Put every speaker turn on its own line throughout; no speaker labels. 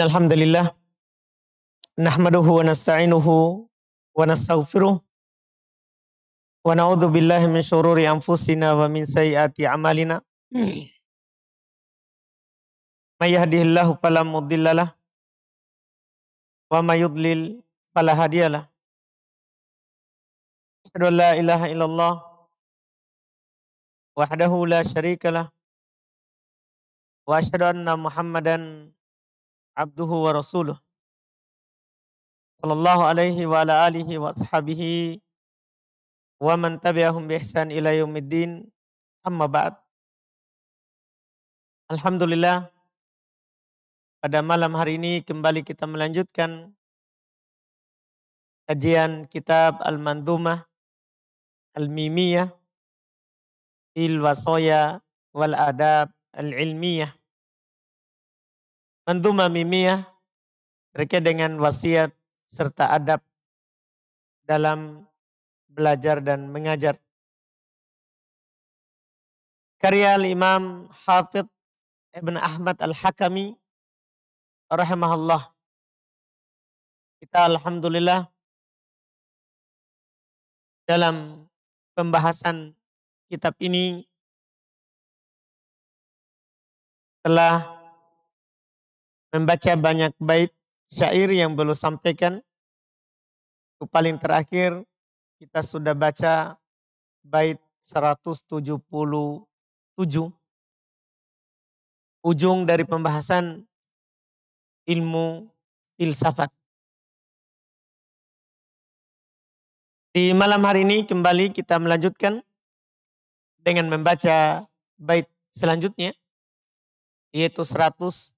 Alhamdulillah, nahmaduhu wa nasta'inuhu wa nastaghfiruh wa na'udzu billahi min syururi anfusina wa min sayyiati a'malina. May yahdihillahu fala mudhillalah wa may yudlil fala hadiyalah. Asyhadu an la ilaha illallah wahdahu la syarikalah wa asyhadu anna Muhammadan abduhu wa rasuluh. Sallallahu alaihi wa ala alihi wa ashabihi wa man tabi'ahum bi ihsan ila yaumiddin. Amma ba'd. Alhamdulillah, pada malam hari ini kembali kita melanjutkan kajian kitab Al-Mandhumah Al-Mimiyah fil Wasaya wal Adab Al-Ilmiyah. Mandhumah Mimiyah terkait dengan wasiat serta adab dalam belajar dan mengajar. Karya Imam Hafidh Ibn Ahmad Al-Hakami rahimahullah. Kita alhamdulillah dalam pembahasan kitab ini telah membaca banyak bait syair yang belum sampaikan. Paling terakhir kita sudah baca bait 177. Ujung dari pembahasan ilmu filsafat. Di malam hari ini kembali kita melanjutkan dengan membaca bait selanjutnya, yaitu 178.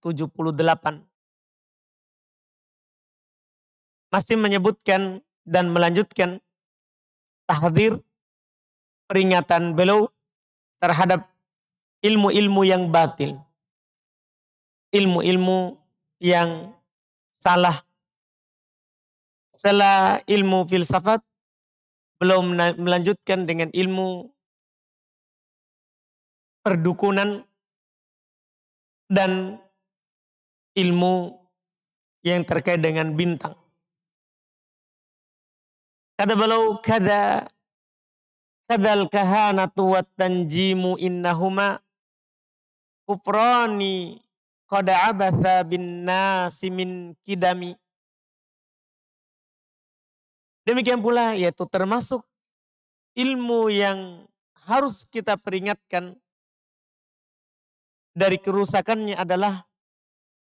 Masih menyebutkan dan melanjutkan tahdzir, peringatan beliau terhadap ilmu-ilmu yang batil. Ilmu-ilmu yang salah. Setelah ilmu filsafat, belum melanjutkan dengan ilmu perdukunan dan ilmu yang terkait dengan bintang. Kata beliau, kadzal kahanatu wat tanjimu innahuma kufrani qad abatha bin nasi min kidami. Demikian pula yaitu termasuk ilmu yang harus kita peringatkan dari kerusakannya adalah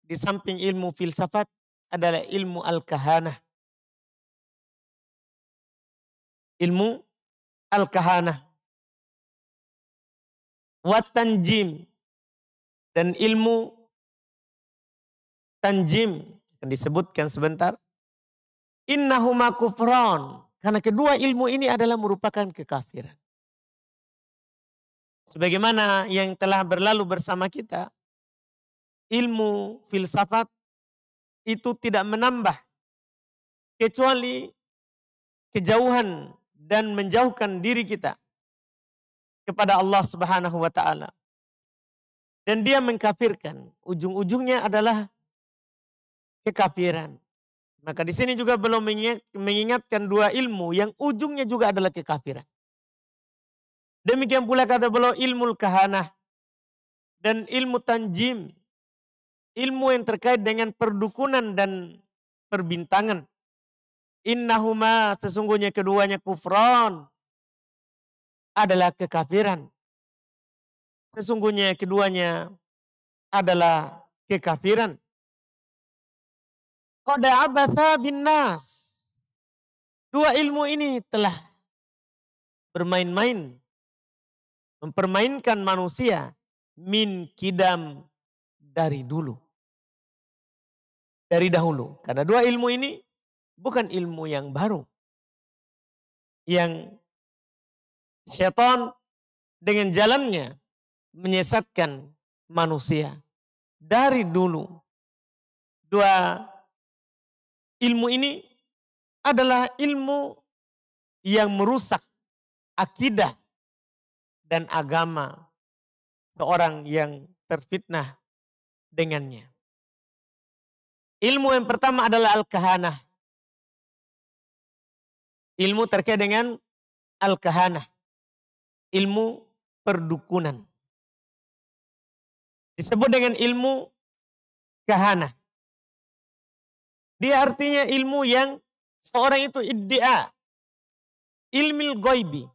di samping ilmu filsafat adalah ilmu al-kahanah. Ilmu al-kahanah. Wat tanjim. Dan ilmu tanjim. Akan disebutkan sebentar. Innahuma kufran. Karena kedua ilmu ini adalah merupakan kekafiran. Sebagaimana yang telah berlalu bersama kita, ilmu filsafat itu tidak menambah kecuali kejauhan dan menjauhkan diri kita kepada Allah Subhanahu wa taala. Dan dia mengkafirkan, ujung-ujungnya adalah kekafiran. Maka di sini juga belum mengingatkan dua ilmu yang ujungnya juga adalah kekafiran. Demikian pula kata beliau ilmu kahanah dan ilmu tanjim. Ilmu yang terkait dengan perdukunan dan perbintangan. Innahuma sesungguhnya keduanya kufran adalah kekafiran. Sesungguhnya keduanya adalah kekafiran. Qad abatha bin nas. Dua ilmu ini telah bermain-main, mempermainkan manusia min kidam dari dulu. Dari dahulu. Karena dua ilmu ini bukan ilmu yang baru. Yang syaitan dengan jalannya menyesatkan manusia. Dari dulu. Dua ilmu ini adalah ilmu yang merusak akidah dan agama seorang yang terfitnah dengannya. Ilmu yang pertama adalah al-kahanah. Ilmu terkait dengan al-kahanah. Ilmu perdukunan. Disebut dengan ilmu kahanah. Dia artinya ilmu yang seorang itu iddia. Ilmil goibi.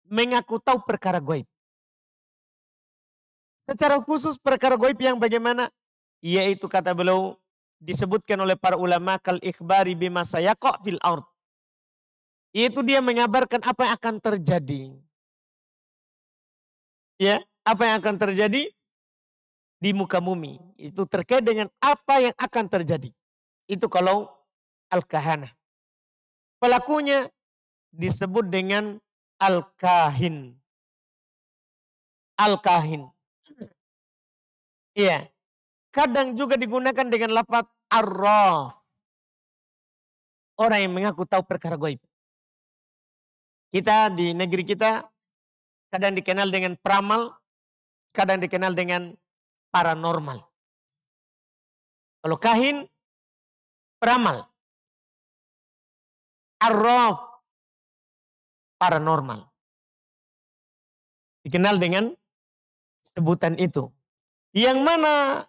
Mengaku tahu perkara goib. Secara khusus perkara goib yang bagaimana? Yaitu kata beliau disebutkan oleh para ulama kal ikhbari bima sayaqa fil ard. Yaitu dia mengabarkan apa yang akan terjadi. Ya, apa yang akan terjadi di muka bumi. Itu terkait dengan apa yang akan terjadi. Itu kalau al-kahanah. Pelakunya disebut dengan al-kahin. Al-kahin. Iya. Kadang juga digunakan dengan lafaz arraf. Orang yang mengaku tahu perkara gaib. Kita di negeri kita kadang dikenal dengan peramal, kadang dikenal dengan paranormal. Kalau kahin, peramal. Arraf, paranormal. Dikenal dengan sebutan itu. Yang mana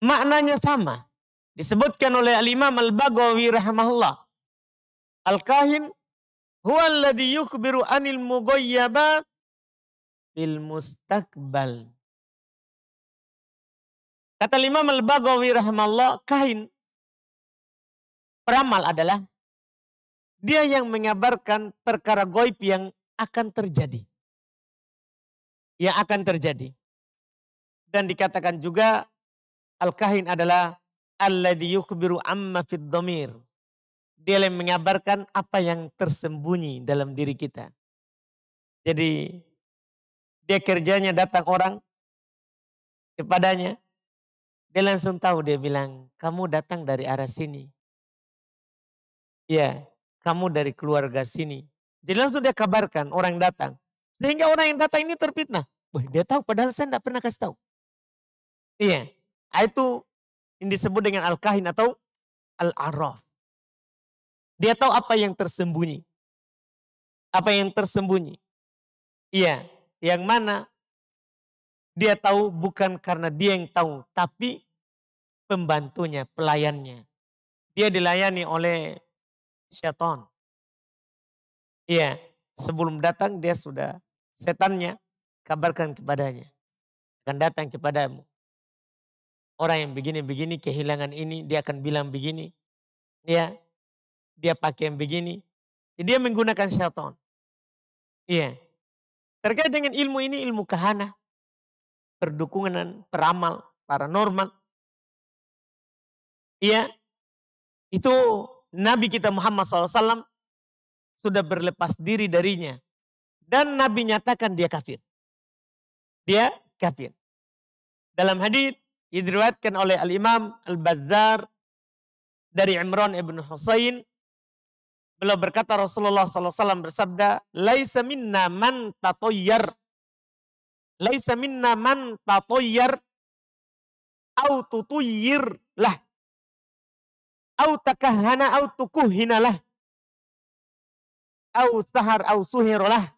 maknanya sama. Disebutkan oleh Al-Imam Al-Baghawi rahimahullah. Al-kahin huwa alladhi yukhbiru anil mughayyabat bil mustaqbal. Kata Imam Al-Baghawi rahimahullah, kahin, peramal adalah dia yang mengabarkan perkara gaib yang akan terjadi. Yang akan terjadi. Dan dikatakan juga al-kahin adalah alladhi yukhbiru amma fid dhamir. Dia yang mengabarkan apa yang tersembunyi dalam diri kita. Jadi dia kerjanya datang orang kepadanya. Dia langsung tahu, dia bilang, kamu datang dari arah sini. Ya, kamu dari keluarga sini. Jadi langsung dia kabarkan orang datang. Sehingga orang yang datang ini terfitnah. Wah, dia tahu padahal saya tidak pernah kasih tahu. Iya, itu yang disebut dengan al-kahin atau al-arraf. Dia tahu apa yang tersembunyi. Apa yang tersembunyi. Iya, yang mana dia tahu bukan karena dia yang tahu, tapi pembantunya, pelayannya. Dia dilayani oleh syaitan. Iya, sebelum datang dia sudah, setannya kabarkan kepadanya. Akan datang kepadamu. Orang yang begini-begini, kehilangan ini, dia akan bilang begini. Ya, dia pakai yang begini. Jadi dia menggunakan syaitan. Iya. Terkait dengan ilmu ini, ilmu kahanah, perdukunan, peramal, paranormal. Iya, itu Nabi kita Muhammad SAW sudah berlepas diri darinya. Dan Nabi nyatakan dia kafir. Dia kafir. Dalam hadits diriwayatkan oleh Al-Imam Al-Bazzar dari Imran ibn Husain. Beliau berkata Rasulullah SAW bersabda, Laisa minna man tatoyyar. Laisa minna man tatoyyar. Au tutuyyir lah. Au takahana au tukuhina lah. Au sahar au suhir lah.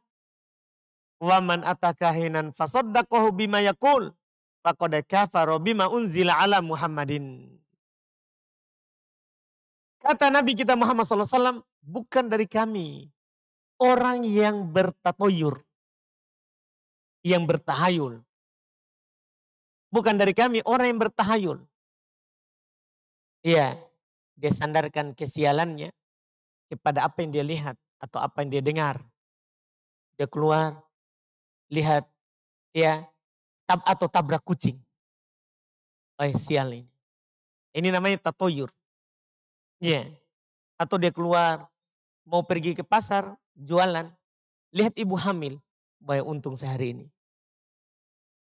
Wa man atakahinan fasaddaqahu bima yakul. Faqad kafara bima unzila ala Muhammadin. Kata Nabi kita Muhammad SAW, bukan dari kami orang yang bertatoyur, yang bertahayul. Bukan dari kami orang yang bertahayul. Iya, dia sandarkan kesialannya kepada apa yang dia lihat atau apa yang dia dengar. Dia keluar, lihat, ya, atau tabrak kucing. Oh sial ini. Ini namanya tatoyur. Ya. Atau dia keluar, mau pergi ke pasar, jualan. Lihat ibu hamil, banyak untung sehari ini.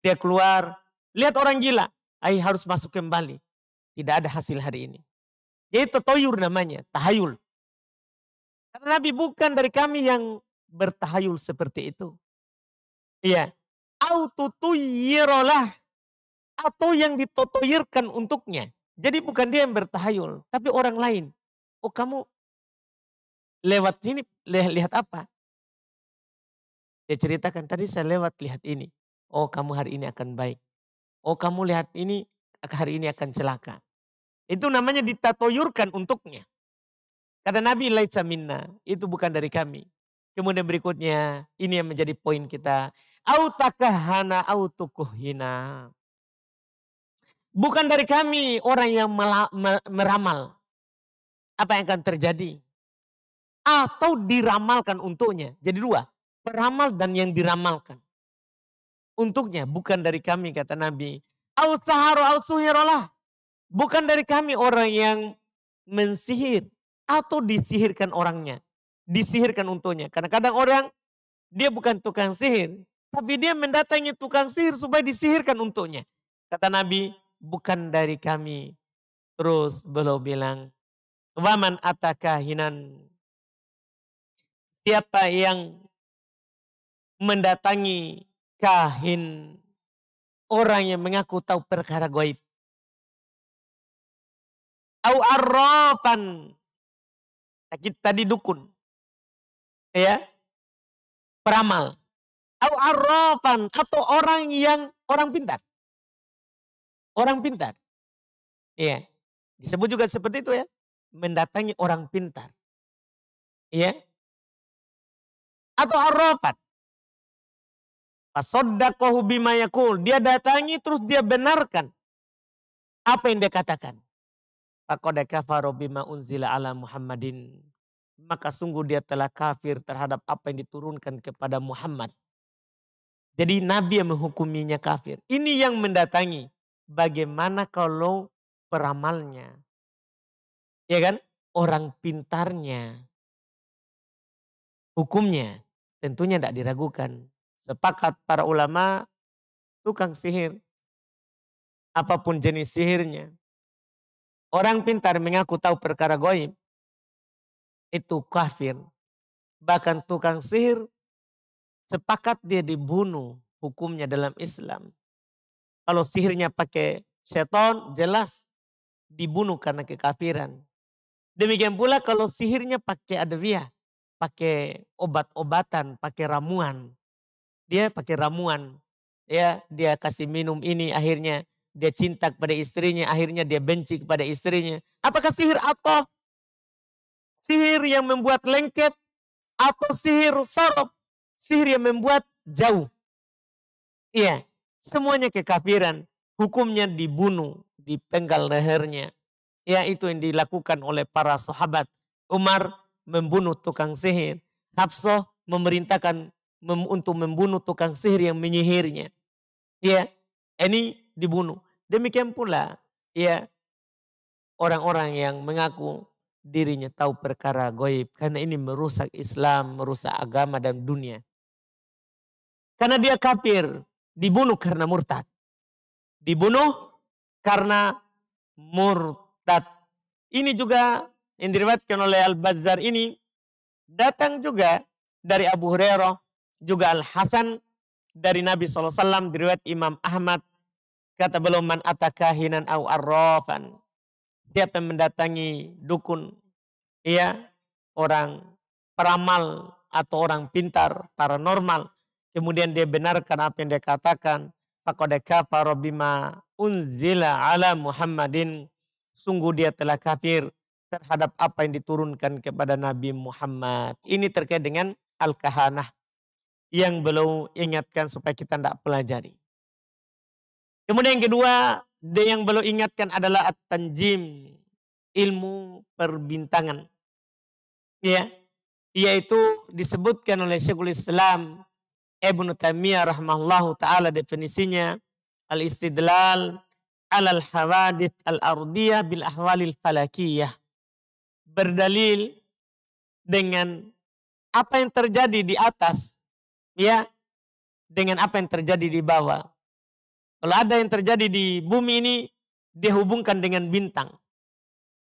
Dia keluar, lihat orang gila, harus masuk kembali. Tidak ada hasil hari ini. Jadi tatoyur namanya, tahayul. Karena Nabi bukan dari kami yang bertahayul seperti itu. Iya. Au tutuyyirolah. atau yang ditotoyirkan untuknya. Jadi bukan dia yang bertahayul, tapi orang lain. Oh kamu lewat sini lihat apa? Dia ceritakan tadi saya lewat lihat ini. Oh kamu hari ini akan baik. Oh kamu lihat ini hari ini akan celaka. Itu namanya ditatoyurkan untuknya. Kata Nabi laisa minna, itu bukan dari kami. Kemudian berikutnya, ini yang menjadi poin kita. Au takahana au tukuhina. Bukan dari kami orang yang meramal apa yang akan terjadi. Atau diramalkan untuknya. Jadi dua, peramal dan yang diramalkan. Untuknya, bukan dari kami kata Nabi. Au saharu au suhirolah. Bukan dari kami orang yang mensihir. Atau disihirkan orangnya. Disihirkan untuknya. Karena kadang orang dia bukan tukang sihir. Tapi dia mendatangi tukang sihir supaya disihirkan untuknya. Kata Nabi bukan dari kami. Terus beliau bilang. Waman atakahinan. Siapa yang mendatangi kahin. Orang yang mengaku tahu perkara gaib. Au arrafan. Tadi dukun. Ya. Peramal. Au arrafan. Atau orang yang orang pintar. Orang pintar. Iya. Disebut juga seperti itu ya. Mendatangi orang pintar. Iya. Atau arrafan. Fasoddaqahu bima yaqul. Dia datangi terus dia benarkan. Apa yang dia katakan. Faqad kafara bima unzila ala Muhammadin. Maka sungguh dia telah kafir terhadap apa yang diturunkan kepada Muhammad. Jadi Nabi yang menghukuminya kafir. Ini yang mendatangi. Bagaimana kalau peramalnya? Ya kan? Orang pintarnya. Hukumnya tentunya tidak diragukan. Sepakat para ulama tukang sihir. Apapun jenis sihirnya. Orang pintar mengaku tahu perkara gaib. Itu kafir. Bahkan tukang sihir sepakat dia dibunuh hukumnya dalam Islam. Kalau sihirnya pakai seton jelas dibunuh karena kekafiran. Demikian pula kalau sihirnya pakai adawiyah, pakai obat-obatan, pakai ramuan. Dia pakai ramuan. Ya, dia kasih minum ini akhirnya dia cinta kepada istrinya, akhirnya dia benci kepada istrinya. Apakah sihir atau sihir yang membuat lengket atau sihir saraf, sihir yang membuat jauh. Iya, semuanya kekafiran. Hukumnya dibunuh, dipenggal lehernya. Ya, itu yang dilakukan oleh para sahabat. Umar membunuh tukang sihir. Hafsah memerintahkan untuk membunuh tukang sihir yang menyihirnya. Ya, ini dibunuh. Demikian pula, ya, orang-orang yang mengaku dirinya tahu perkara gaib. Karena ini merusak Islam, merusak agama dan dunia. Karena dia kafir, dibunuh karena murtad. Dibunuh karena murtad. Ini juga yang diriwayatkan oleh Al-Bazzar ini datang juga dari Abu Hurairah, juga Al-Hasan dari Nabi SAW, diriwayat Imam Ahmad. Kata beliau, man atakahinan au arrafan. Siapa yang mendatangi dukun, ya, orang peramal atau orang pintar, paranormal, kemudian dia benarkan apa yang dia katakan, faqad kafara bima unzila ala Muhammadin. Sungguh dia telah kafir terhadap apa yang diturunkan kepada Nabi Muhammad. Ini terkait dengan al-kahanah yang belum ingatkan supaya kita tidak pelajari. Kemudian yang kedua, yang belum ingatkan adalah at-tanjim, ilmu perbintangan. Ya, yaitu disebutkan oleh Syekhul Islam Ibnu Taimiyah rahimahullahu taala, definisinya al-istidlal alal hawadits al-ardiyah bil ahwalil falakiyah. Berdalil dengan apa yang terjadi di atas, ya, dengan apa yang terjadi di bawah. Kalau ada yang terjadi di bumi ini, dia hubungkan dengan bintang.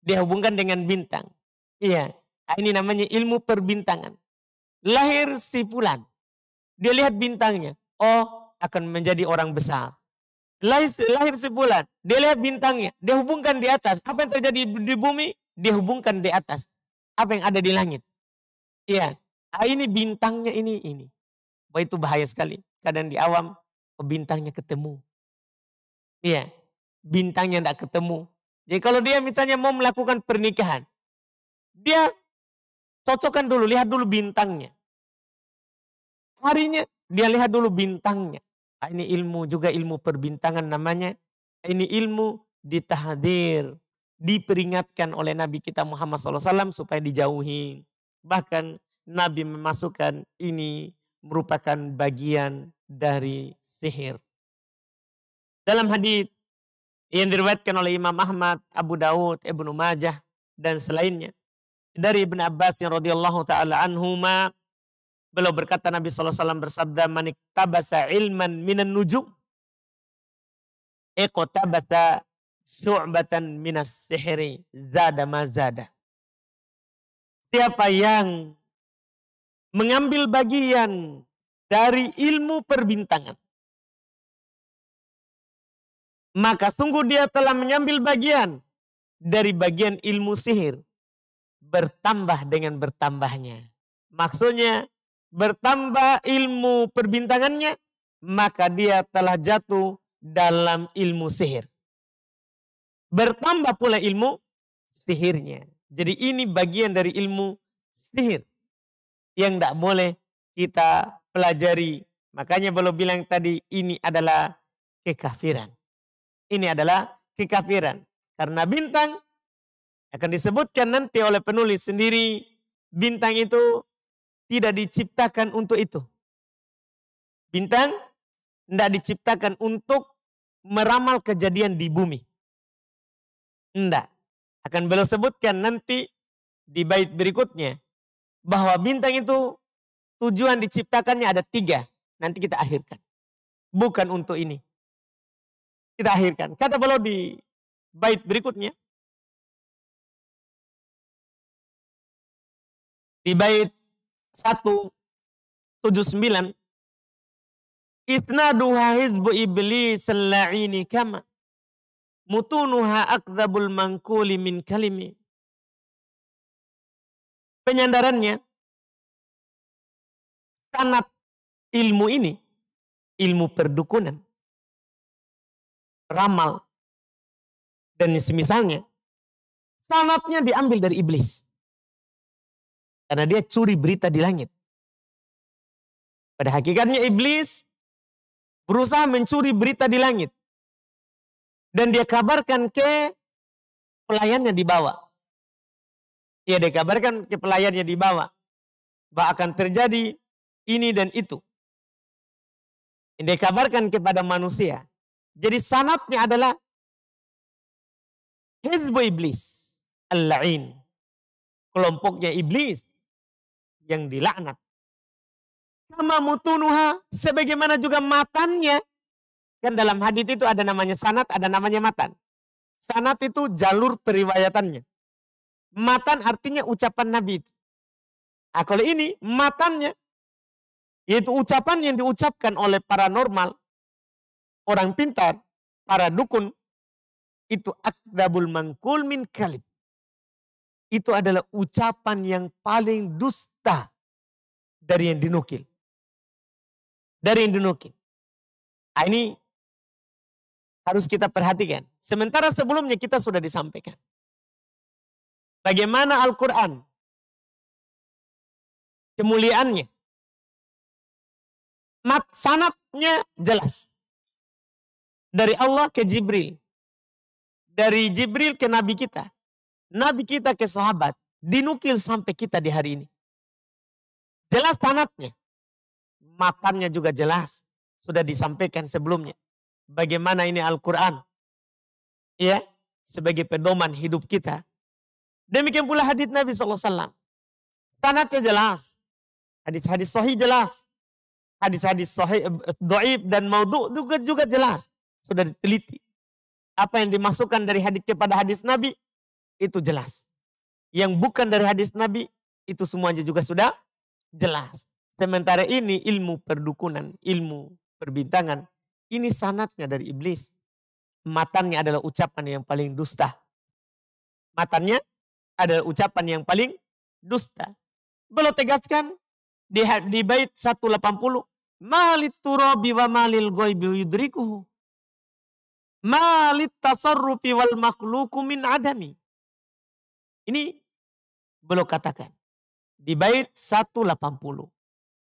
Dia hubungkan dengan bintang. Iya, ini namanya ilmu perbintangan. Lahir si fulan, dia lihat bintangnya, oh akan menjadi orang besar. lahir si bulan. Dia lihat bintangnya. Dia hubungkan di atas. Apa yang terjadi di bumi? Dia hubungkan di atas. Apa yang ada di langit. Iya. Ini bintangnya ini. Wah, itu bahaya sekali. Kadang di awam bintangnya ketemu. Iya. Bintangnya tidak ketemu. Jadi kalau dia misalnya mau melakukan pernikahan. Dia cocokkan dulu. Lihat dulu bintangnya. Harinya dia lihat dulu bintangnya. Ini ilmu juga ilmu perbintangan namanya. Ini ilmu ditahdir. Diperingatkan oleh Nabi kita Muhammad SAW supaya dijauhi. Bahkan Nabi memasukkan ini merupakan bagian dari sihir. Dalam hadits yang diriwayatkan oleh Imam Ahmad, Abu Daud, Ibnu Majah dan selainnya dari Ibnu Abbas radhiyallahu taala anhuma, beliau berkata Nabi SAW bersabda, "Man iktabasa ilman minan nujum, iqtabasa syu'batan minas sihri, zada ma zada." Siapa yang mengambil bagian dari ilmu perbintangan, maka sungguh dia telah mengambil bagian dari bagian ilmu sihir. Bertambah dengan bertambahnya. Maksudnya bertambah ilmu perbintangannya, maka dia telah jatuh dalam ilmu sihir. Bertambah pula ilmu sihirnya. Jadi ini bagian dari ilmu sihir yang tidak boleh kita pelajari. Makanya belum bilang tadi ini adalah kekafiran. Ini adalah kekafiran. Karena bintang akan disebutkan nanti oleh penulis sendiri. Bintang itu tidak diciptakan untuk itu. Bintang tidak diciptakan untuk meramal kejadian di bumi. Tidak. Akan beliau sebutkan nanti di bait berikutnya. Bahwa bintang itu tujuan diciptakannya ada 3. Nanti kita akhirkan. Bukan untuk ini. Kita akhirkan. Kata beliau di bait berikutnya. Di bait 179. Isnaduha hizbu iblis al-la'ini kama. Mutunuha akdzabul mangkuli min kalimi. Penyandarannya, sanad ilmu ini, ilmu perdukunan, ramal, dan semisalnya, sanadnya diambil dari iblis. Karena dia curi berita di langit. Pada hakikatnya iblis berusaha mencuri berita di langit. Dan dia kabarkan ke pelayannya di bawah. Dia dikabarkan ke pelayannya di bawah. Bahwa akan terjadi ini dan itu. Dia dikabarkan kepada manusia. Jadi sanadnya adalah hizbu iblis al-la'in. Kelompoknya iblis yang dilaknat. Kama mutunuha, sebagaimana juga matannya. Kan dalam hadits itu ada namanya sanad, ada namanya matan. Sanad itu jalur periwayatannya. Matan artinya ucapan Nabi. Nah, kalau ini matannya, yaitu ucapan yang diucapkan oleh paranormal, orang pintar, para dukun, itu akdzabul mangkul min kalib. Itu adalah ucapan yang paling dusta dari yang dinukil. Dari yang dinukil. Nah, ini harus kita perhatikan. Sementara sebelumnya kita sudah disampaikan. Bagaimana Al-Quran, kemuliaannya, sanadnya jelas. Dari Allah ke Jibril. Dari Jibril ke Nabi kita. Nabi kita ke sahabat. Dinukil sampai kita di hari ini. Jelas sanadnya. Matannya juga jelas. Sudah disampaikan sebelumnya. Bagaimana ini Al-Quran. Ya, sebagai pedoman hidup kita. Demikian pula hadits Nabi SAW. Sanadnya jelas. Hadis-hadis sahih jelas. Hadis-hadis sahih, dhaif dan maudhu juga jelas. Sudah diteliti. Apa yang dimasukkan dari hadis kepada hadis Nabi, itu jelas. Yang bukan dari hadis Nabi, itu semuanya juga sudah jelas. Sementara ini ilmu perdukunan, ilmu perbintangan, ini sanadnya dari iblis. Matannya adalah ucapan yang paling dusta. Matannya adalah ucapan yang paling dusta. Beliau tegaskan di bait 180. Malit turabi wa malil ghaibi yudrikuhu. Malit tasarrufi wal makhluku min adami. Ini beliau katakan di bait 180.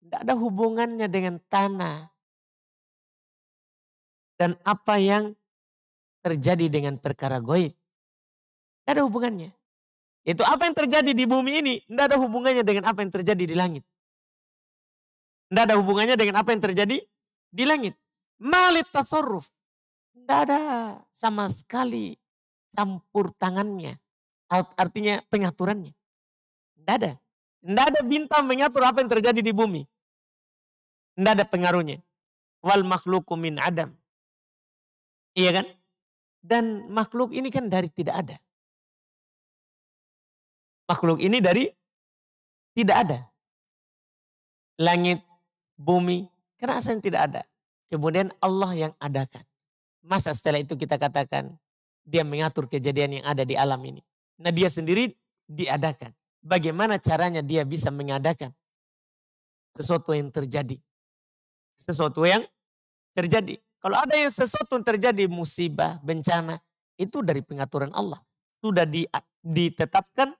Tidak ada hubungannya dengan tanah dan apa yang terjadi dengan perkara gaib. Tidak ada hubungannya. Itu apa yang terjadi di bumi ini tidak ada hubungannya dengan apa yang terjadi di langit. Tidak ada hubungannya dengan apa yang terjadi di langit. Malit tasarruf. Tidak ada sama sekali campur tangannya. Artinya pengaturannya. Tidak ada. Tidak ada bintang mengatur apa yang terjadi di bumi. Tidak ada pengaruhnya. Wal makhluku min adam. Iya kan? Dan makhluk ini kan dari tidak ada. Makhluk ini dari tidak ada. Langit, bumi, karena asalnya tidak ada. Kemudian Allah yang adakan. Masa setelah itu kita katakan dia mengatur kejadian yang ada di alam ini. Nah dia sendiri diadakan. Bagaimana caranya dia bisa mengadakan sesuatu yang terjadi. Sesuatu yang terjadi. Kalau ada yang sesuatu yang terjadi musibah, bencana. Itu dari pengaturan Allah. Sudah ditetapkan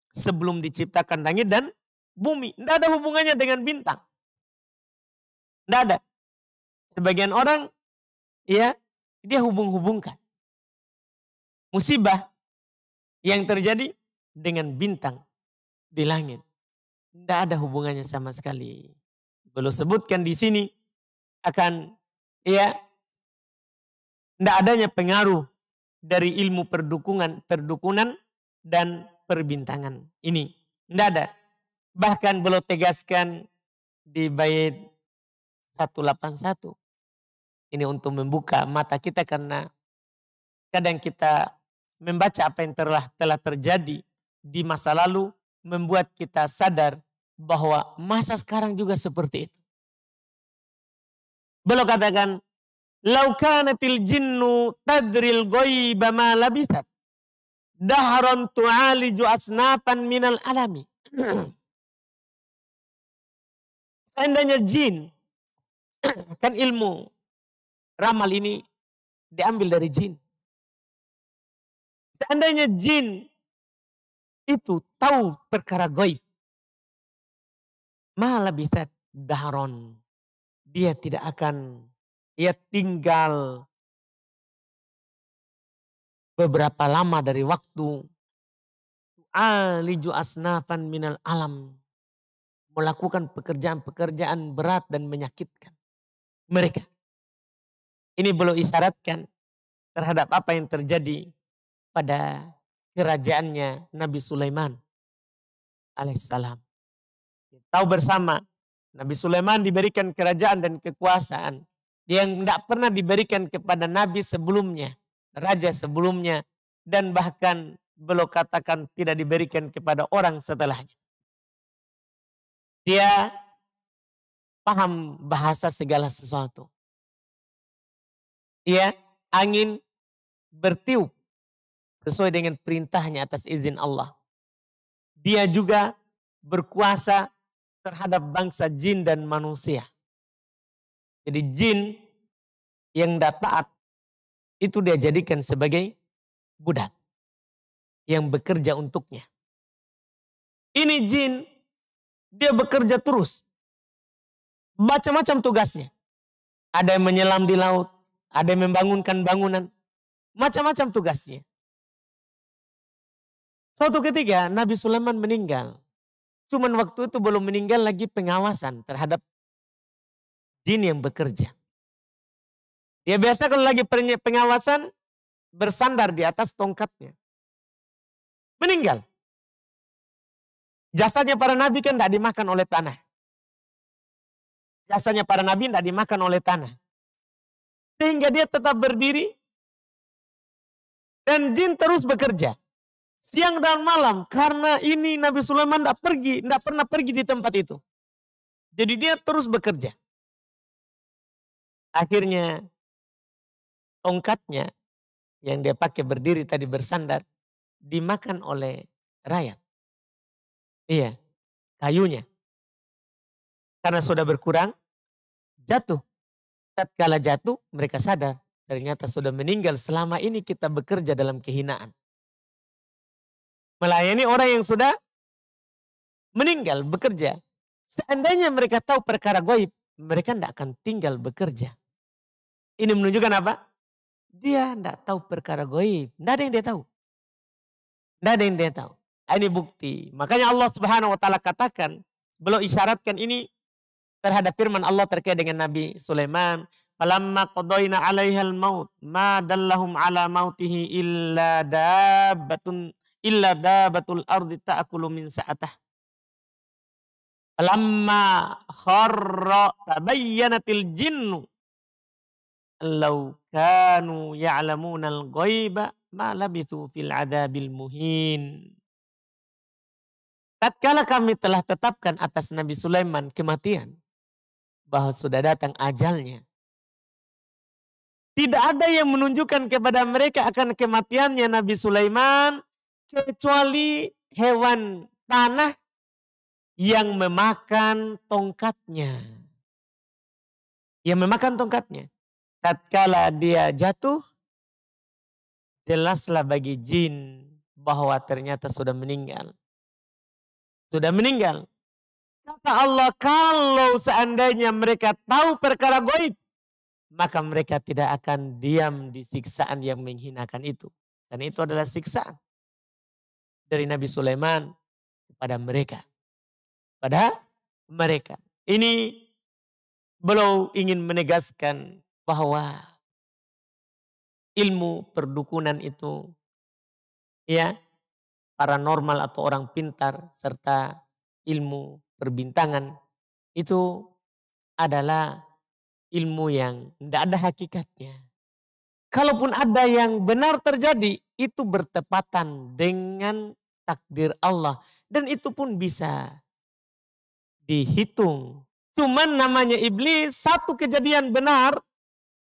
sebelum diciptakan langit dan bumi. Tidak ada hubungannya dengan bintang. Tidak ada. Sebagian orang ya dia hubung-hubungkan. Musibah yang terjadi dengan bintang di langit. Tidak ada hubungannya sama sekali. Belum sebutkan di sini akan ya tidak adanya pengaruh dari ilmu perdukunan dan perbintangan. Ini tidak ada. Bahkan belum tegaskan di bait 181. Ini untuk membuka mata kita karena kadang kita membaca apa yang telah terjadi di masa lalu membuat kita sadar bahwa masa sekarang juga seperti itu. Beliau katakan, "Lau kanatil jinnu tadril ghaiba ma labithat dahran tu'aliju asnafan minal alami." Seandainya jin, kan ilmu ramal ini diambil dari jin. Seandainya jin itu tahu perkara gaib, ma labithat dahron. Dia tidak akan tinggal beberapa lama dari waktu. Aliju asnafan minal alam. Melakukan pekerjaan-pekerjaan berat dan menyakitkan mereka. Ini belum isyaratkan terhadap apa yang terjadi pada kerajaannya Nabi Sulaiman alaihissalam. Tahu bersama Nabi Sulaiman diberikan kerajaan dan kekuasaan yang tidak pernah diberikan kepada Nabi sebelumnya, raja sebelumnya, dan bahkan belum katakan tidak diberikan kepada orang setelahnya. Dia paham bahasa segala sesuatu. Ia angin bertiup sesuai dengan perintahnya atas izin Allah. Dia juga berkuasa terhadap bangsa jin dan manusia. Jadi jin yang tidak taat itu dia jadikan sebagai budak yang bekerja untuknya. Ini jin dia bekerja terus. Macam-macam tugasnya. Ada yang menyelam di laut, ada yang membangunkan bangunan, macam-macam tugasnya. Suatu ketika Nabi Sulaiman meninggal. Cuman waktu itu belum meninggal lagi pengawasan terhadap jin yang bekerja. Dia biasa kalau lagi pengawasan bersandar di atas tongkatnya. Meninggal. Jasanya para nabi kan tidak dimakan oleh tanah. Jasanya para nabi tidak dimakan oleh tanah. Sehingga dia tetap berdiri dan jin terus bekerja. Siang dan malam karena ini Nabi Sulaiman tidak pernah pergi di tempat itu. Jadi dia terus bekerja. Akhirnya tongkatnya yang dia pakai berdiri tadi bersandar dimakan oleh rayap. Iya, kayunya. Karena sudah berkurang, jatuh. Tatkala jatuh, mereka sadar. Ternyata sudah meninggal, selama ini kita bekerja dalam kehinaan. Melayani orang yang sudah meninggal, bekerja. Seandainya mereka tahu perkara gaib, mereka tidak akan tinggal bekerja. Ini menunjukkan apa? Dia tidak tahu perkara gaib. Tidak ada yang dia tahu. Tidak ada yang dia tahu. Ini bukti. Makanya Allah Subhanahu wa taala katakan, beliau isyaratkan ini terhadap firman Allah terkait dengan Nabi Sulaiman. Falamma qadayna 'alaihal maut ma dallahum 'ala mautihi illa dabatul ardi ta'kulu min sa'atah. Falamma kharra tabayyanatil jinnu law kanu ya'lamunal ghaiba ma labithu fil 'adzabil muhin. Tatkala kami telah tetapkan atas Nabi Sulaiman kematian, bahwa sudah datang ajalnya. Tidak ada yang menunjukkan kepada mereka akan kematiannya Nabi Sulaiman kecuali hewan tanah yang memakan tongkatnya. Yang memakan tongkatnya. Tatkala dia jatuh, jelaslah bagi jin bahwa ternyata sudah meninggal. Sudah meninggal. Kata Allah, kalau seandainya mereka tahu perkara gaib, maka mereka tidak akan diam di siksaan yang menghinakan itu. Karena itu adalah siksaan dari Nabi Sulaiman kepada mereka. Pada mereka. Ini beliau ingin menegaskan bahwa ilmu perdukunan itu, ya, paranormal atau orang pintar serta ilmu perbintangan itu adalah ilmu yang tidak ada hakikatnya. Kalaupun ada yang benar terjadi, itu bertepatan dengan takdir Allah. Dan itu pun bisa dihitung. Cuman namanya iblis, satu kejadian benar,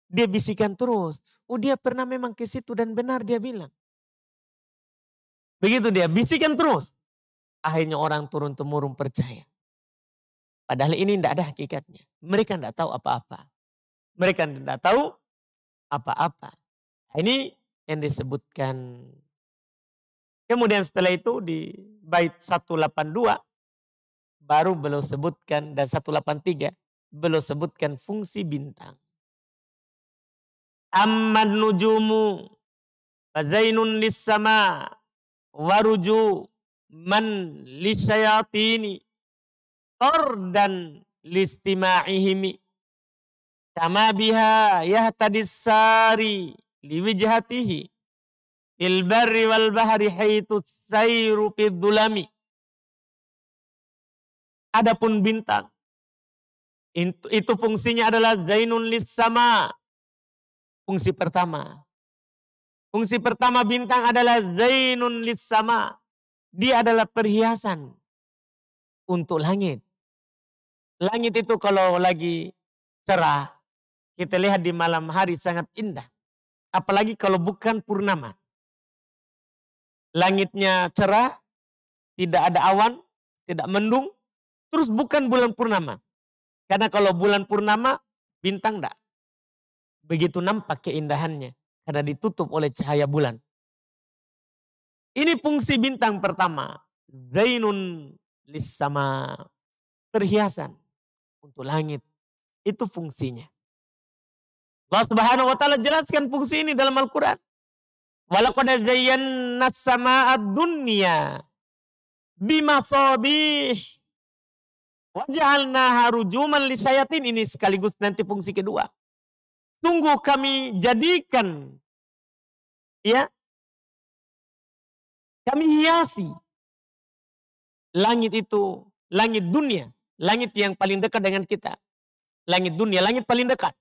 dia bisikan terus. Oh, dia pernah memang ke situ dan benar dia bilang. Begitu dia bisikan terus. Akhirnya orang turun-temurun percaya. Padahal ini tidak ada hakikatnya. Mereka tidak tahu apa-apa. Mereka tidak tahu apa-apa. Ini yang disebutkan. Kemudian setelah itu di bait 182 baru beliau sebutkan, dan 183 beliau sebutkan fungsi bintang. Amman nujumu fazainun lis-sama waruju man lisyayatini tordan listima'ihimi kama biha yahtadis sari liwijhatihi fil barri wal bahri haitu sayru fid dhulami. Adapun bintang itu fungsinya adalah zainun lis sama. Fungsi pertama. Fungsi pertama bintang adalah zainun lis sama. Dia adalah perhiasan untuk langit. Langit itu kalau lagi cerah, kita lihat di malam hari sangat indah. Apalagi kalau bukan purnama. Langitnya cerah, tidak ada awan, tidak mendung, terus bukan bulan purnama. Karena kalau bulan purnama, bintang enggak begitu nampak keindahannya. Karena ditutup oleh cahaya bulan. Ini fungsi bintang pertama. Zainun lis sama. Perhiasan untuk langit. Itu fungsinya. Allah Subhanahu wa taala jelaskan fungsi ini dalam Al-Quran. Walaqad zayyana as-samaa'a ad-dunya bimasabih waj'alnaha rujuman lisyayatin. Ini sekaligus nanti fungsi kedua. Tunggu kami jadikan, ya, kami hiasi langit itu, langit dunia, langit yang paling dekat dengan kita. Langit dunia, langit paling dekat.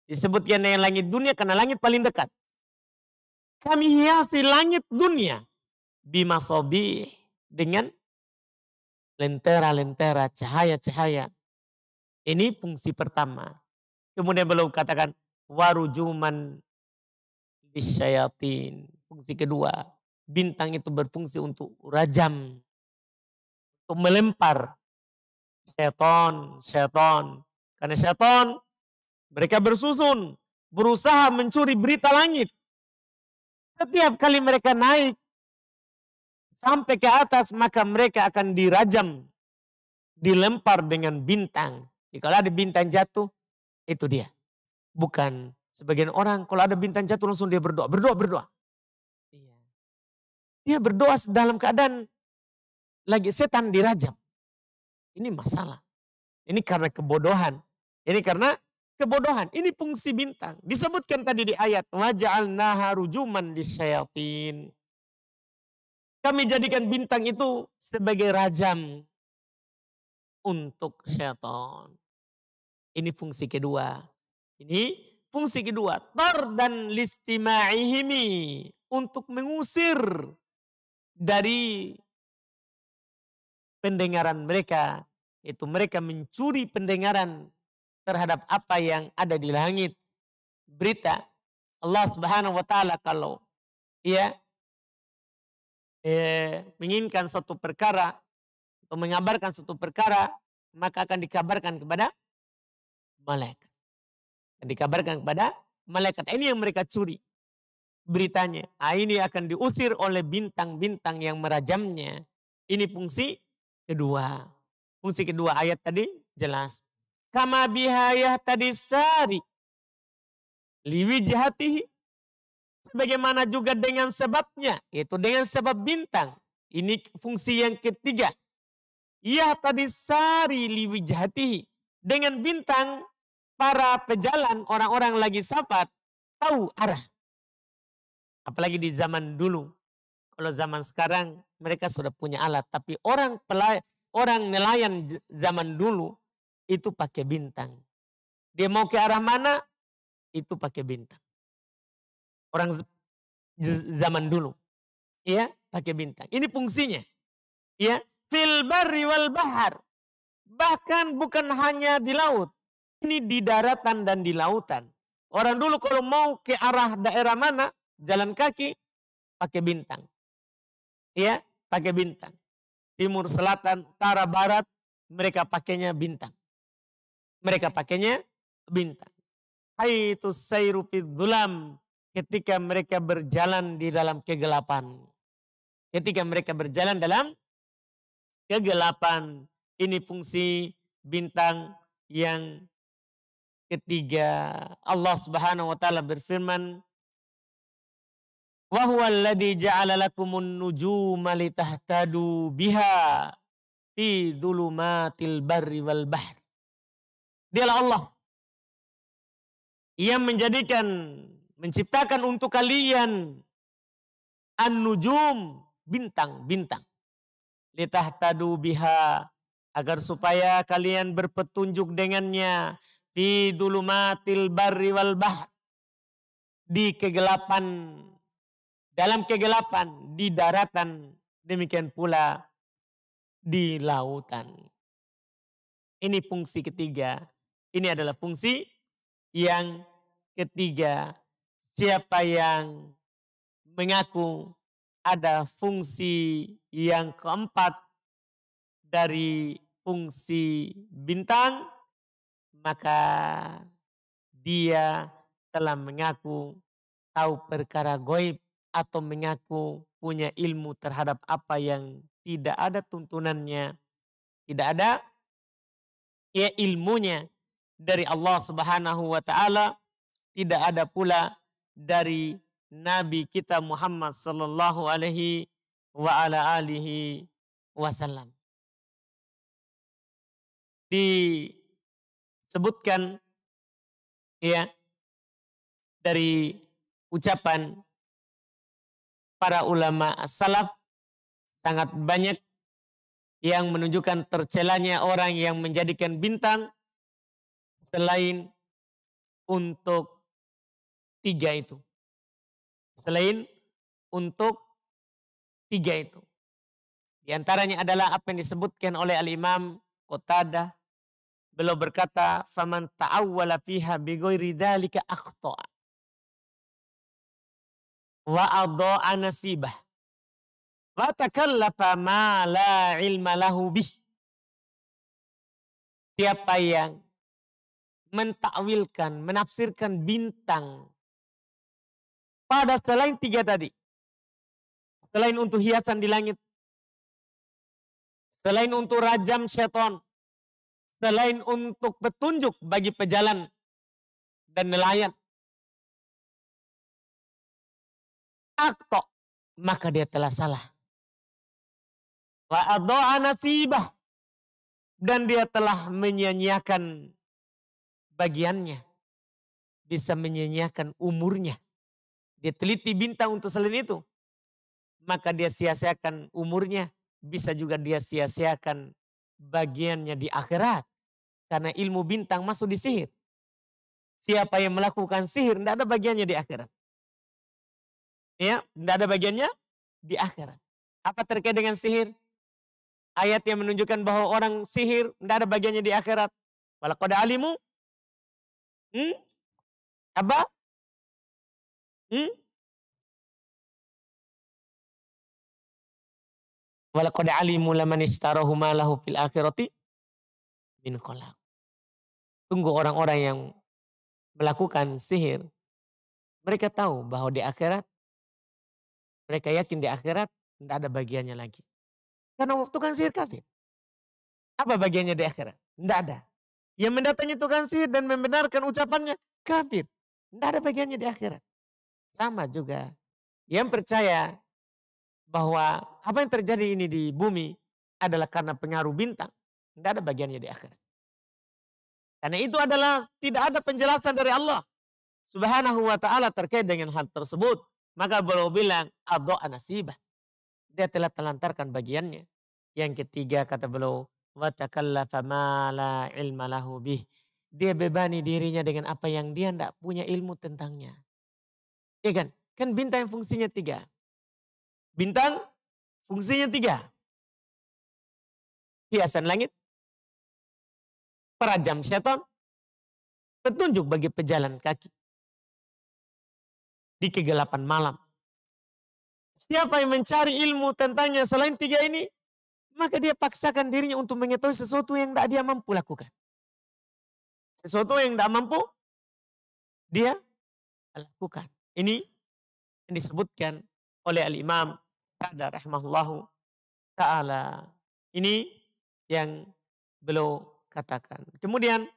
Disebutkan dengan langit dunia karena langit paling dekat. Kami hiasi langit dunia bimasabih dengan lentera-lentera, cahaya-cahaya. Ini fungsi pertama. Kemudian beliau katakan warujuman lisyayatin. Fungsi kedua, bintang itu berfungsi untuk rajam, untuk melempar seton. Karena seton mereka bersusun, berusaha mencuri berita langit. Setiap kali mereka naik sampai ke atas, maka mereka akan dirajam, dilempar dengan bintang. Jika ada bintang jatuh, itu dia. Bukan sebagian orang kalau ada bintang jatuh langsung dia berdoa. Iya. Dia berdoa dalam keadaan lagi setan dirajam. Ini masalah. Ini karena kebodohan. Ini karena kebodohan. Ini fungsi bintang. Disebutkan tadi di ayat. Waja'alnaha rujuman lisyayatin. Kami jadikan bintang itu sebagai rajam untuk syaitan. Ini fungsi kedua. Ini fungsi kedua. Tardan listima'ihimi. Untuk mengusir dari pendengaran mereka. Itu mereka mencuri pendengaran terhadap apa yang ada di langit. Berita Allah Subhanahu wa taala kalau ya menginginkan suatu perkara atau mengabarkan suatu perkara, maka akan dikabarkan kepada malaikat. Dikabarkan kepada malaikat. Ini yang mereka curi beritanya. Ini akan diusir oleh bintang-bintang yang merajamnya. Ini fungsi kedua. Fungsi kedua ayat tadi jelas. Kama bihayah tadi sari liwijhatihi. Sebagaimana juga dengan sebabnya, yaitu dengan sebab bintang. Ini fungsi yang ketiga. Ya tadi sari liwijhatihi. Dengan bintang, para pejalan, orang-orang lagi safar, tahu arah. Apalagi di zaman dulu. Kalau zaman sekarang, mereka sudah punya alat. Tapi orang nelayan zaman dulu, itu pakai bintang. Dia mau ke arah mana, itu pakai bintang. Orang zaman dulu, ya pakai bintang. Ini fungsinya, ya fil barri wal bahar. Bahkan bukan hanya di laut, ini di daratan dan di lautan. Orang dulu kalau mau ke arah daerah mana, jalan kaki, pakai bintang, ya pakai bintang. Timur, selatan, utara, barat, mereka pakainya bintang. Mereka pakainya bintang. Haitsu sayru fid dhulam. Ketika mereka berjalan di dalam kegelapan. Ketika mereka berjalan dalam kegelapan. Ini fungsi bintang yang ketiga. Allah Subhanahu wa taala berfirman, "Wa huwal ladzi ja'ala lakumun nujuma litahtadu biha fi dzulumatil barri wal bahr." Dialah Allah yang menciptakan untuk kalian an-nujum, bintang-bintang. Litahtadu biha, agar supaya kalian berpetunjuk dengannya. Fi dhulumatil barri wal bahr, di kegelapan, dalam kegelapan, di daratan, demikian pula di lautan. Ini fungsi ketiga. Ini adalah fungsi yang ketiga. Siapa yang mengaku ada fungsi yang keempat dari fungsi bintang, maka dia telah mengaku tahu perkara gaib atau mengaku punya ilmu terhadap apa yang tidak ada tuntunannya, tidak ada ya ilmunya dari Allah Subhanahu wa taala, tidak ada pula dari Nabi kita Muhammad sallallahu alaihi wa ala alihi wasallam. Disebutkan ya dari ucapan para ulama as-salaf, sangat banyak yang menunjukkan tercelanya orang yang menjadikan bintang selain untuk tiga itu. Selain untuk tiga itu. Di antaranya adalah apa yang disebutkan oleh Al-Imam Qatadah. Beliau berkata, "Faman ta'awwala fiha bi ghairi dzalika akhta'a." wa adha'a nasibah wa takallafa ma la ilma lahu bih. Siapa yang mentakwilkan, menafsirkan bintang pada selain tiga tadi. Selain untuk hiasan di langit. Selain untuk rajam syaitan. Selain untuk petunjuk bagi pejalan dan nelayan. Akto, maka dia telah salah. Wa adha'a nasibah. Dan dia telah menyia-nyiakan bagiannya. Bisa menyia-nyiakan umurnya. Dia teliti bintang untuk selain itu. Maka dia sia-siakan umurnya. Bisa juga dia sia-siakan bagiannya di akhirat. Karena ilmu bintang masuk di sihir. Siapa yang melakukan sihir, tidak ada bagiannya di akhirat. Ya, tidak ada bagiannya di akhirat. Apa terkait dengan sihir? Ayat yang menunjukkan bahwa orang sihir tidak ada bagiannya di akhirat. Walaqad alimu. Apa? Walaqad alimu laman ishtarahu ma lahu fil akhirati min khalaq. Tunggu orang-orang yang melakukan sihir. Mereka tahu bahwa di akhirat, mereka yakin di akhirat tidak ada bagiannya lagi. Karena tukang sihir kafir. Apa bagiannya di akhirat? Tidak ada. Yang mendatangi tukang sihir dan membenarkan ucapannya kafir. Tidak ada bagiannya di akhirat. Sama juga. Yang percaya bahwa apa yang terjadi ini di bumi adalah karena pengaruh bintang. Tidak ada bagiannya di akhirat. Karena itu adalah tidak ada penjelasan dari Allah Subhanahu wa ta'ala terkait dengan hal tersebut. Maka beliau bilang adha'a nasibah. Dia telah telantarkan bagiannya. Yang ketiga kata beliau wa takallafa ma la ilma lahu bih. Dia bebani dirinya dengan apa yang dia tidak punya ilmu tentangnya. Ya kan? Kan bintang fungsinya 3. Bintang fungsinya 3. Hiasan langit, perajam syaitan, petunjuk bagi pejalan kaki di kegelapan malam. Siapa yang mencari ilmu tentangnya selain 3 ini, maka dia paksakan dirinya untuk mengetahui sesuatu yang tidak dia mampu lakukan. Sesuatu yang tidak mampu dia lakukan. Ini yang disebutkan oleh Al-Imam Sa'di rahimahullahu ta'ala. Ini yang beliau katakan. Kemudian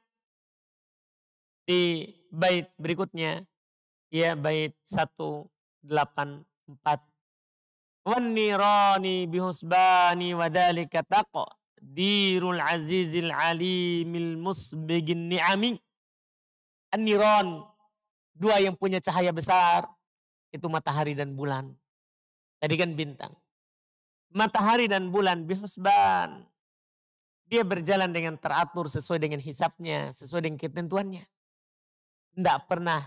di bait berikutnya, ya bait 184. Wan nirani bihusbani wa dhalika taqdirul azizil alimil musbigin ni'ami. An-niran, 2 yang punya cahaya besar, itu matahari dan bulan. Tadi kan bintang. Matahari dan bulan bihusban. Dia berjalan dengan teratur sesuai dengan hisabnya, sesuai dengan ketentuannya. Tidak pernah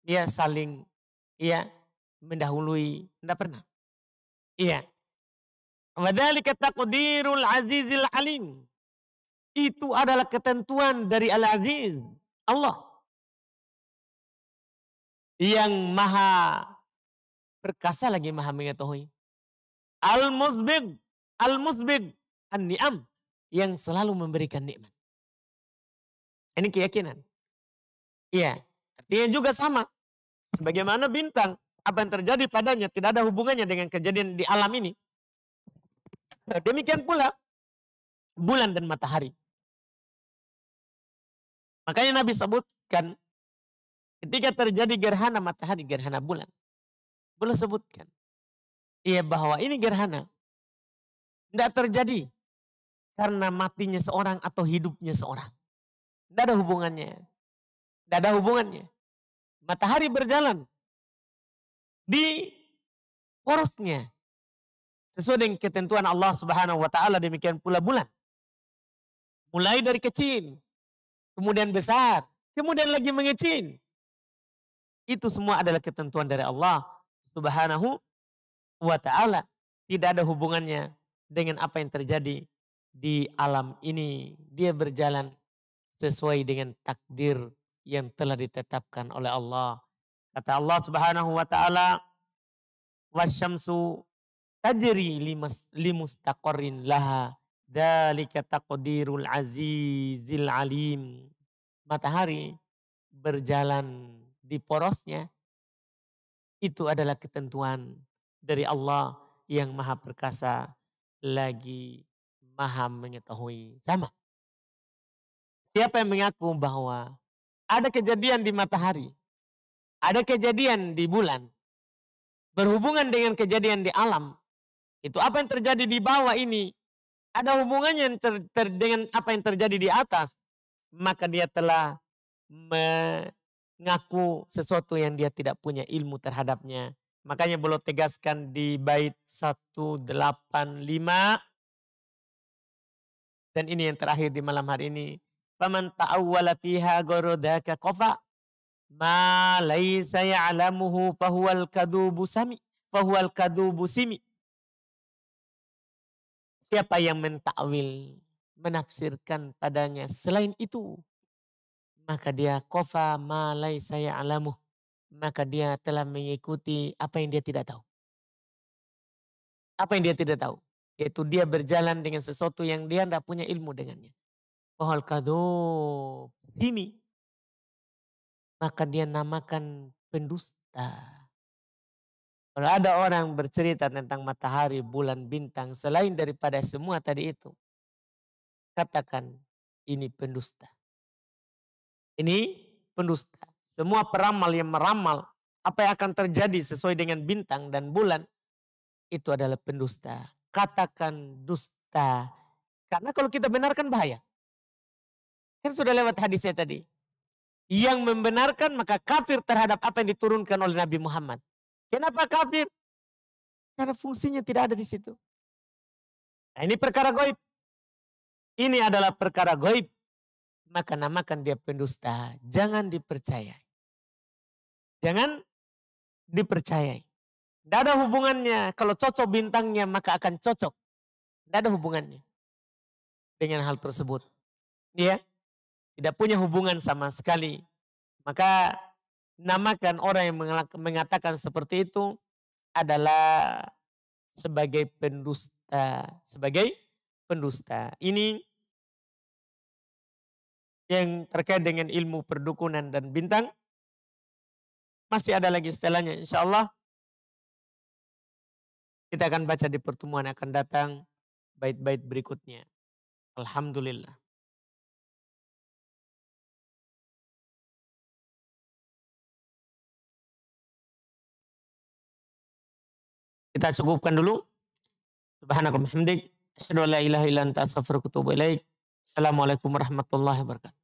dia saling mendahului, tidak pernah. Iya. Wadzalika taqdirul azizil alim. Itu adalah ketentuan dari Al-Aziz, Allah. Yang maha perkasa lagi maha mengetahui. Al-Musbig, Al-Musbig, An-Ni'am, yang selalu memberikan nikmat. Ini keyakinan. Iya, artinya juga sama. Sebagaimana bintang, apa yang terjadi padanya tidak ada hubungannya dengan kejadian di alam ini. Nah, demikian pula bulan dan matahari. Makanya Nabi sebutkan ketika terjadi gerhana matahari, gerhana bulan. Beliau sebutkan. Iya, bahwa ini gerhana tidak terjadi karena matinya seorang atau hidupnya seorang. Tidak ada hubungannya. Tidak ada hubungannya. Matahari berjalan di porosnya sesuai dengan ketentuan Allah Subhanahu wa taala, demikian pula bulan. Mulai dari kecil, kemudian besar, kemudian lagi mengecil. Itu semua adalah ketentuan dari Allah Subhanahu wa ta'ala. Tidak ada hubungannya dengan apa yang terjadi di alam ini. Dia berjalan sesuai dengan takdir yang telah ditetapkan oleh Allah. Kata Allah Subhanahu wa ta'ala, Wasyamsu tajri limustaqarrin laha. Dzalika taqdirul azizil alim. Matahari berjalan di porosnya, itu adalah ketentuan dari Allah yang maha perkasa lagi maha mengetahui. Sama. Siapa yang mengaku bahwa ada kejadian di matahari, ada kejadian di bulan, berhubungan dengan kejadian di alam, itu apa yang terjadi di bawah ini, ada hubungannya dengan apa yang terjadi di atas, maka dia telah mengaku sesuatu yang dia tidak punya ilmu terhadapnya. Makanya beliau tegaskan di bait 185, dan ini yang terakhir di malam hari ini. Faman ta'awwala fiha gharadaka qafa ma laisa ya'lamuhu fahuwal kadubu simi. Siapa yang mentakwil, menafsirkan padanya selain itu, maka dia qafa ma laisa ya'lamuh, maka dia telah mengikuti apa yang dia tidak tahu. Apa yang dia tidak tahu? Yaitu dia berjalan dengan sesuatu yang dia tidak punya ilmu dengannya. Fahuwal kadub simi. Maka dia namakan pendusta. Kalau ada orang bercerita tentang matahari, bulan, bintang, selain daripada semua tadi itu, katakan ini pendusta. Ini pendusta. Semua peramal yang meramal apa yang akan terjadi sesuai dengan bintang dan bulan, itu adalah pendusta. Katakan dusta. Karena kalau kita benarkan bahaya. Kan sudah lewat hadisnya tadi. Yang membenarkan maka kafir terhadap apa yang diturunkan oleh Nabi Muhammad. Kenapa kafir? Karena fungsinya tidak ada di situ. Nah, ini perkara gaib. Ini adalah perkara gaib. Maka namakan dia pendusta. Jangan dipercayai. Jangan dipercayai. Tidak ada hubungannya. Kalau cocok bintangnya maka akan cocok. Tidak ada hubungannya dengan hal tersebut. Ya. Tidak punya hubungan sama sekali. Maka namakan orang yang mengatakan seperti itu adalah sebagai pendusta. Sebagai pendusta. Ini yang terkait dengan ilmu perdukunan dan bintang. Masih ada lagi setelahnya, insya Allah. Kita akan baca di pertemuan yang akan datang bait-bait berikutnya. Alhamdulillah. Kita cukupkan dulu. Subhanakallahumma hamdik. Asyhadu an la ilaha illa anta astaghfiruka wa atubu ilaik. Assalamualaikum warahmatullahi wabarakatuh.